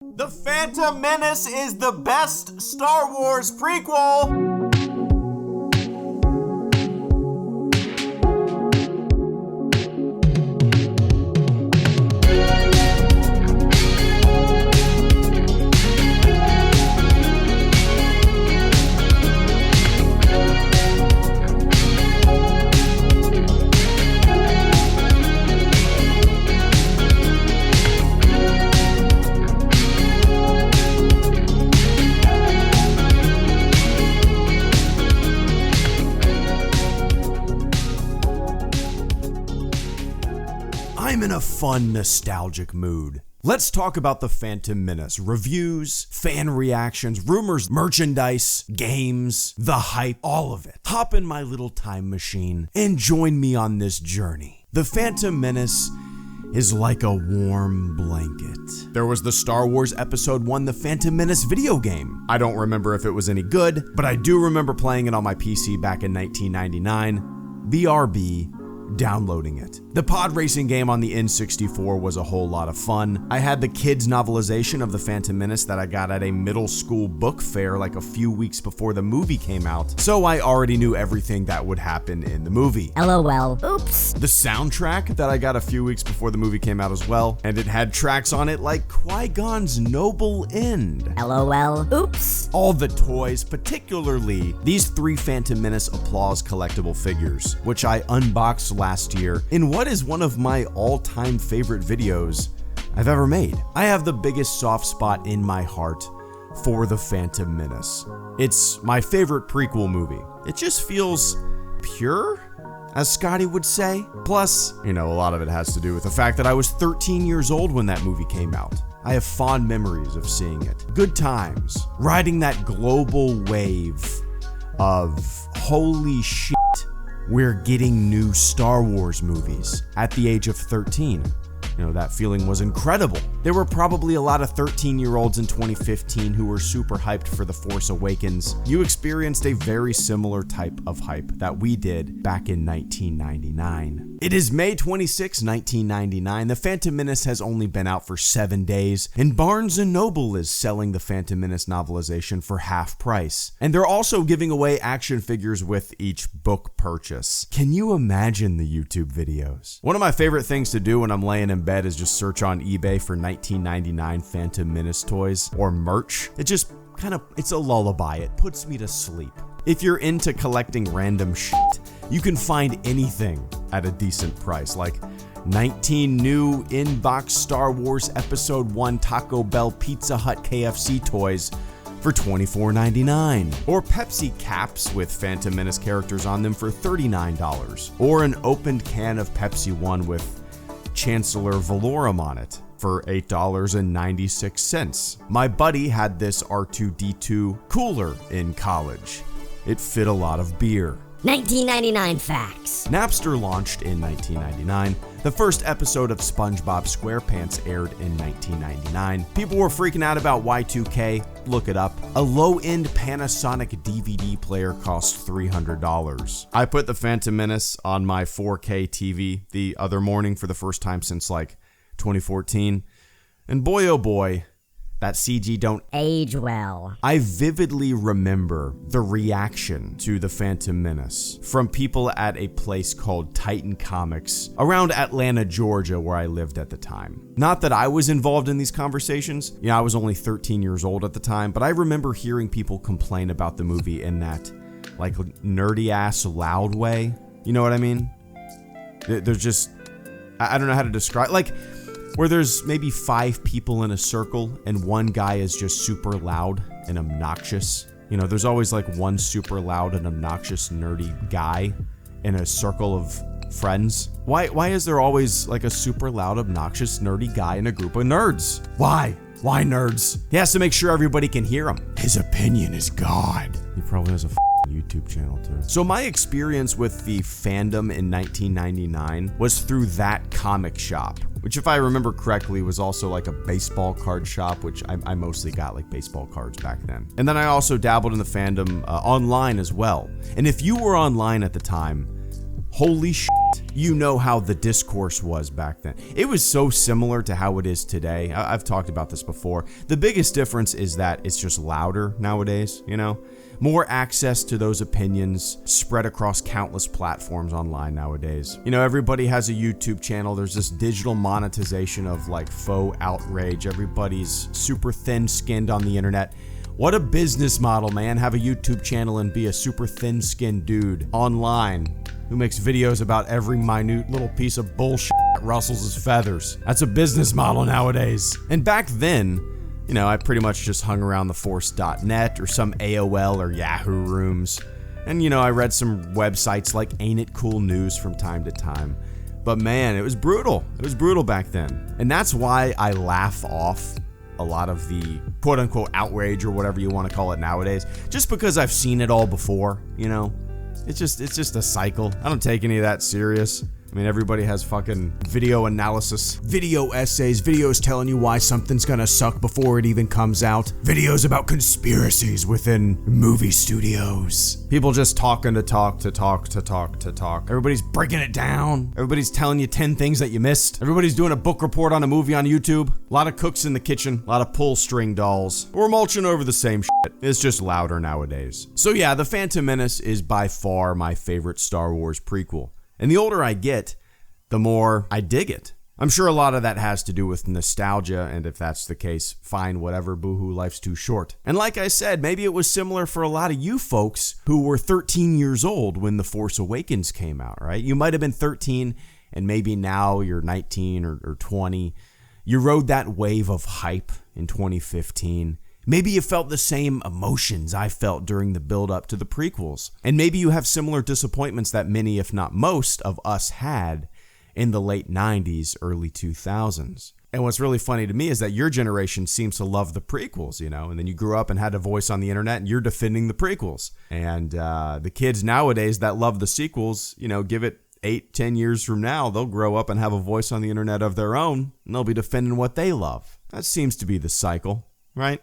The Phantom Menace is the best Star Wars prequel! I'm in a fun, nostalgic mood. Let's talk about the Phantom Menace. Reviews, fan reactions, rumors, merchandise, games, the hype, all of it. Hop in my little time machine and join me on this journey. The Phantom Menace is like a warm blanket. There was the Star Wars Episode 1 The Phantom Menace video game. I don't remember if it was any good, but I do remember playing it on my PC back in 1999. BRB. Downloading it. The pod racing game on the N64 was a whole lot of fun. I had the kids novelization of The Phantom Menace that I got at a middle school book fair like a few weeks before the movie came out, so I already knew everything that would happen in the movie. LOL. Oops. The soundtrack that I got a few weeks before the movie came out as well, and it had tracks on it like Qui-Gon's Noble End. LOL. Oops. All the toys, particularly these 3 Phantom Menace Applause collectible figures, which I unboxed last year in what is one of my all-time favorite videos I've ever made. I have the biggest soft spot in my heart for the Phantom Menace. It's my favorite prequel movie. It just feels pure, as Scotty would say. Plus, a lot of it has to do with the fact that I was 13 years old when that movie came out. I have fond memories of seeing it. Good times, riding that global wave of holy shit, we're getting new Star Wars movies at the age of 13. That feeling was incredible. There were probably a lot of 13-year-olds in 2015 who were super hyped for The Force Awakens. You experienced a very similar type of hype that we did back in 1999. It is May 26, 1999. The Phantom Menace has only been out for 7 days, and Barnes & Noble is selling the Phantom Menace novelization for half price. And they're also giving away action figures with each book purchase. Can you imagine the YouTube videos? One of my favorite things to do when I'm laying in bed is just search on eBay for 1999 Phantom Menace toys or merch. It's a lullaby. It puts me to sleep. If you're into collecting random shit, you can find anything at a decent price, like 19 new in-box Star Wars Episode 1 Taco Bell, Pizza Hut, KFC toys for $24.99, or Pepsi caps with Phantom Menace characters on them for $39, or an opened can of Pepsi One with Chancellor Valorum on it for $8.96. My buddy had this R2-D2 cooler in college. It fit a lot of beer. 1999 facts. Napster launched in 1999. The first episode of SpongeBob SquarePants aired in 1999. People were freaking out about Y2K. Look it up. A low-end Panasonic DVD player cost $300. I put the Phantom Menace on my 4K TV the other morning for the first time since 2014. And boy, oh boy, that CG don't age well. I vividly remember the reaction to the Phantom Menace from people at a place called Titan Comics around Atlanta, Georgia, where I lived at the time. Not that I was involved in these conversations. I was only 13 years old at the time, but I remember hearing people complain about the movie in that nerdy ass loud way. You know what I mean? There's just, I don't know how to describe, where there's maybe 5 people in a circle and one guy is just super loud and obnoxious. There's always one super loud and obnoxious nerdy guy in a circle of friends. Why is there always a super loud, obnoxious, nerdy guy in a group of nerds? Why? Why nerds? He has to make sure everybody can hear him. His opinion is God. He probably has a YouTube channel too. So my experience with the fandom in 1999 was through that comic shop, which if I remember correctly was also a baseball card shop, which I mostly got baseball cards back then. And then I also dabbled in the fandom online as well. And if you were online at the time, Holy shit. You know how the discourse was back then. It was so similar to how it is today. I've talked about this before. The biggest difference is that it's just louder nowadays, you know? More access to those opinions spread across countless platforms online nowadays. You know, everybody has a YouTube channel. There's this digital monetization of like faux outrage. Everybody's super thin-skinned on the internet. What a business model, man. Have a YouTube channel and be a super thin-skinned dude online who makes videos about every minute little piece of bullshit that rustles his feathers. That's a business model nowadays. And back then, you know, I pretty much just hung around the force.net or some AOL or Yahoo rooms. And, you know, I read some websites like Ain't It Cool News from time to time. But man, it was brutal. It was brutal back then. And that's why I laugh off a lot of the quote-unquote outrage or whatever you want to call it nowadays. Just because I've seen it all before, you know? It's just a cycle. I don't take any of that serious. I mean, everybody has fucking video analysis, video essays, videos telling you why something's gonna suck before it even comes out, videos about conspiracies within movie studios. People just talking to talk. Everybody's breaking it down. Everybody's telling you 10 things that you missed. Everybody's doing a book report on a movie on YouTube. A lot of cooks in the kitchen, a lot of pull string dolls. We're mulching over the same shit. It's just louder nowadays. So yeah, The Phantom Menace is by far my favorite Star Wars prequel. And the older I get, the more I dig it. I'm sure a lot of that has to do with nostalgia, and if that's the case, fine, whatever, boohoo, life's too short. And like I said, maybe it was similar for a lot of you folks who were 13 years old when The Force Awakens came out, right? You might have been 13, and maybe now you're 19 or 20. You rode that wave of hype in 2015. Maybe you felt the same emotions I felt during the build-up to the prequels. And maybe you have similar disappointments that many, if not most, of us had in the late 90s, early 2000s. And what's really funny to me is that your generation seems to love the prequels, you know, and then you grew up and had a voice on the internet and you're defending the prequels. And the kids nowadays that love the sequels, you know, give it 8-10 years from now, they'll grow up and have a voice on the internet of their own and they'll be defending what they love. That seems to be the cycle, right?